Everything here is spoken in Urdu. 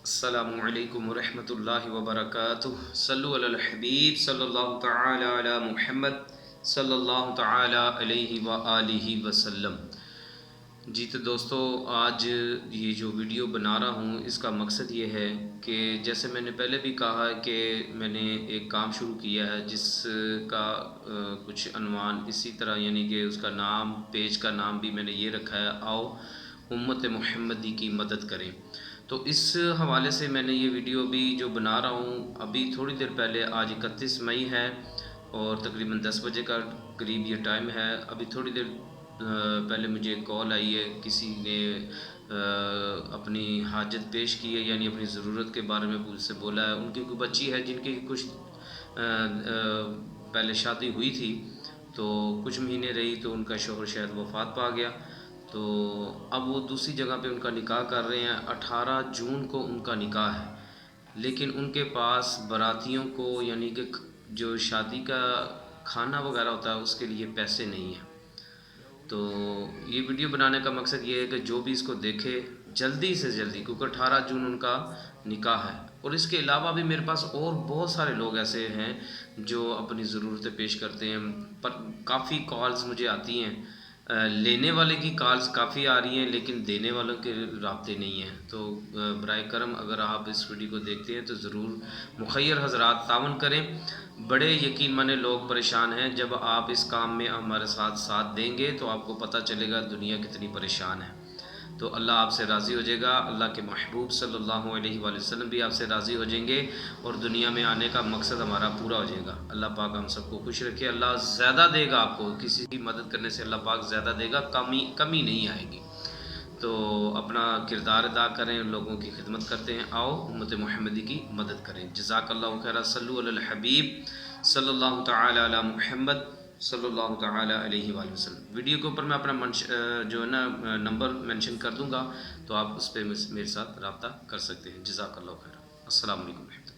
السلام علیکم ورحمۃ اللہ وبرکاتہ۔ صلو علی الحبیب صلی اللہ تعالی علی محمد صلی اللہ تعالی علیہ وآلہ وسلم۔ جی تو دوستو، آج یہ جو ویڈیو بنا رہا ہوں اس کا مقصد یہ ہے کہ جیسے میں نے پہلے بھی کہا ہے کہ میں نے ایک کام شروع کیا ہے جس کا کچھ عنوان اسی طرح، یعنی کہ اس کا نام، پیج کا نام بھی میں نے یہ رکھا ہے، آؤ امت محمدی کی مدد کریں۔ تو اس حوالے سے میں نے یہ ویڈیو بھی جو بنا رہا ہوں ابھی تھوڑی دیر پہلے، آج 31 مئی ہے اور تقریباً 10 بجے کا قریب یہ ٹائم ہے۔ ابھی تھوڑی دیر پہلے مجھے ایک کال آئی ہے، کسی نے اپنی حاجت پیش کی ہے، یعنی اپنی ضرورت کے بارے میں مجھ سے بولا ہے۔ ان کی کوئی بچی ہے جن کی کچھ پہلے شادی ہوئی تھی، تو کچھ مہینے رہی تو ان کا شوہر شاید وفات پا گیا، تو اب وہ دوسری جگہ پہ ان کا نکاح کر رہے ہیں۔ 18 جون کو ان کا نکاح ہے، لیکن ان کے پاس براتیوں کو، یعنی کہ جو شادی کا کھانا وغیرہ ہوتا ہے اس کے لیے پیسے نہیں ہیں۔ تو یہ ویڈیو بنانے کا مقصد یہ ہے کہ جو بھی اس کو دیکھے جلدی سے جلدی، کیونکہ 18 جون ان کا نکاح ہے۔ اور اس کے علاوہ بھی میرے پاس اور بہت سارے لوگ ایسے ہیں جو اپنی ضرورتیں پیش کرتے ہیں، پر کافی کالز مجھے آتی ہیں، لینے والے کی کالز کافی آ رہی ہیں لیکن دینے والوں کے رابطے نہیں ہیں۔ تو برائے کرم اگر آپ اس ویڈیو کو دیکھتے ہیں تو ضرور مخیر حضرات تعاون کریں۔ بڑے یقین مانے لوگ پریشان ہیں، جب آپ اس کام میں ہمارے ساتھ دیں گے تو آپ کو پتہ چلے گا دنیا کتنی پریشان ہے۔ تو اللہ آپ سے راضی ہو جائے گا، اللہ کے محبوب صلی اللہ علیہ وآلہ وسلم بھی آپ سے راضی ہو جائیں گے، اور دنیا میں آنے کا مقصد ہمارا پورا ہو جائے گا۔ اللہ پاک ہم سب کو خوش رکھے، اللہ زیادہ دے گا آپ کو، کسی کی مدد کرنے سے اللہ پاک زیادہ دے گا، کمی نہیں آئے گی۔ تو اپنا کردار ادا کریں، لوگوں کی خدمت کرتے ہیں، آؤ امت محمدی کی مدد کریں۔ جزاک اللہ خیرہ۔ صلو علی الحبیب صلی اللہ تعالی علی محمد صلی اللہ تعالی علیہ وآلہ وسلم۔ ویڈیو کے اوپر میں اپنا جو ہے نا نمبر مینشن کر دوں گا، تو آپ اس پہ میرے ساتھ رابطہ کر سکتے ہیں۔ جزاک اللہ خیر۔ السلام علیکم۔